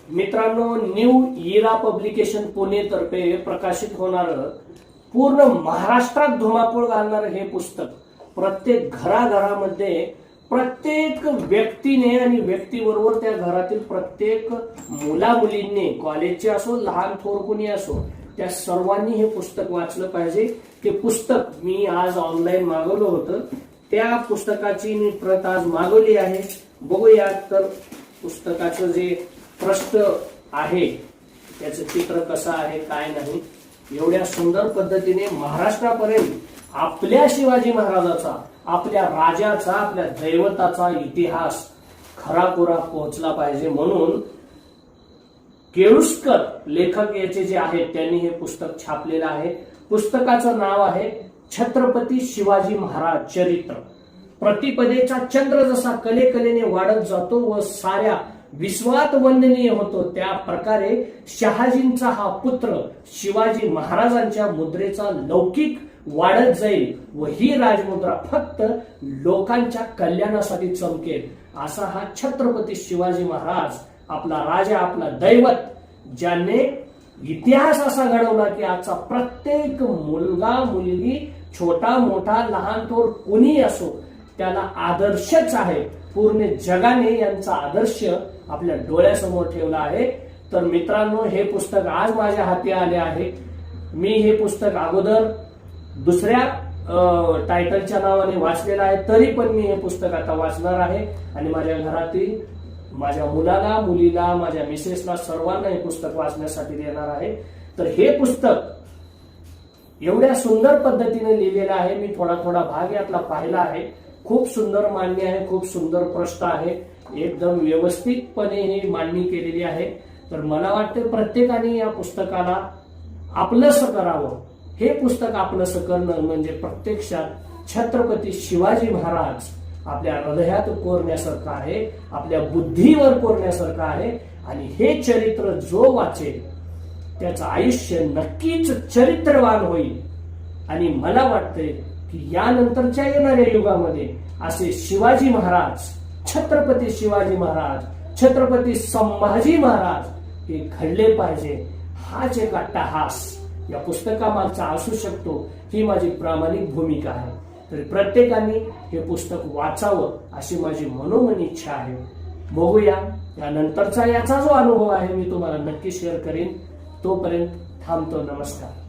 मित्रांनो, न्यू इरा पब्लिकेशन पुणे तर्फे प्रकाशित होणार पूर्ण महाराष्ट्रात धुमाकूळ घालणार हे पुस्तक प्रत्येक घराघरामध्ये प्रत्येक व्यक्तीने आणि व्यक्तीबरोबर त्या घरातील प्रत्येक मुला मुलींनी, कॉलेजचे असो लहान थोर कोणी असो, त्या सर्वांनी हे पुस्तक वाचलं पाहिजे। ते पुस्तक मी आज ऑनलाईन मागवलं होतं, त्या पुस्तकाची मी प्रत आज मागवली आहे। बघूया तर पुस्तकाचं जे पृष्ठ आहे त्याचं चित्र कसं आहे काय नाही। एवढ्या सुंदर पद्धतीने महाराष्ट्रापर्यंत आपल्या शिवाजी महाराजाचा, आपल्या राजाचा, आपल्या दैवताचा इतिहास खराखुरा पोहोचला पाहिजे म्हणून केळुस्कर लेखक याचे जे आहेत त्यांनी हे पुस्तक छापलेलं आहे। पुस्तकाचं नाव आहे छत्रपती शिवाजी महाराज चरित्र। प्रतिपदेचा चंद्र जसा कलेकलेने वाढत जातो व साऱ्या विश्वात वंदनीय होतो, त्या प्रकारे शहाजींचा हा पुत्र शिवाजी महाराजांच्या मुद्रेचा लौकिक वाढत जाईल व ही राजमुद्रा फक्त लोकांच्या कल्याणासाठी चमकेल, असा हा छत्रपती शिवाजी महाराज आपला राजा, आपला दैवत, ज्याने इतिहास असा घडवला की आजचा प्रत्येक मुलगा मुलगी, छोटा मोठा लहान थोर कोणी असो त्याला आदर्शच आहे। पूर्ण जगाने यांचा आदर्श आपल्या डोळ्यासमोर ठेवला आहे। तर मित्रांनो, हे पुस्तक आज माझ्या हाती आले आहे। मी हे पुस्तक अगोदर दुसऱ्या टायटलच्या नावाने वाचलेलं आहे, तरी पण मी हे पुस्तक आता वाचणार आहे आणि माझ्या घरातील माझ्या मुलाला, मुलीला, माझ्या मिसेसला सर्वांना हे पुस्तक वाचण्यासाठी देणार आहे। तर हे पुस्तक एवढ्या सुंदर पद्धतीने लिहिलेलं आहे। मी थोडा थोडा भाग यातला पाहिला आहे। खूप सुंदर मांडणी आहे, खूप सुंदर प्रश्न आहे, एकदम व्यवस्थितपणे ही मांडणी केलेली आहे। तर मला वाटतं प्रत्येकाने या पुस्तकाला आपलंसं करावं। हे पुस्तक आपलंसं करणं म्हणजे प्रत्यक्षात छत्रपती शिवाजी महाराज आपल्या हृदयात कोरण्यासारखं आहे, आपल्या बुद्धीवर कोरण्यासारखं आहे आणि हे चरित्र जो वाचेल त्याचं आयुष्य नक्कीच चरित्रवान होईल। आणि मला वाटतंय की यानंतरच्या येणाऱ्या युगामध्ये असे शिवाजी महाराज, छत्रपती शिवाजी महाराज, छत्रपती संभाजी महाराज हे घडले पाहिजे। हाच एक अट्टहास या पुस्तकामागचा असू शकतो, ही माझी प्रामाणिक भूमिका आहे। तर प्रत्येकाने हे पुस्तक वाचावं अशी माझी मनोमन इच्छा आहे। बघूया यानंतरचा याचा जो अनुभव आहे मी तुम्हाला नक्की शेअर करेन। तोपर्यंत थांबतो। नमस्कार।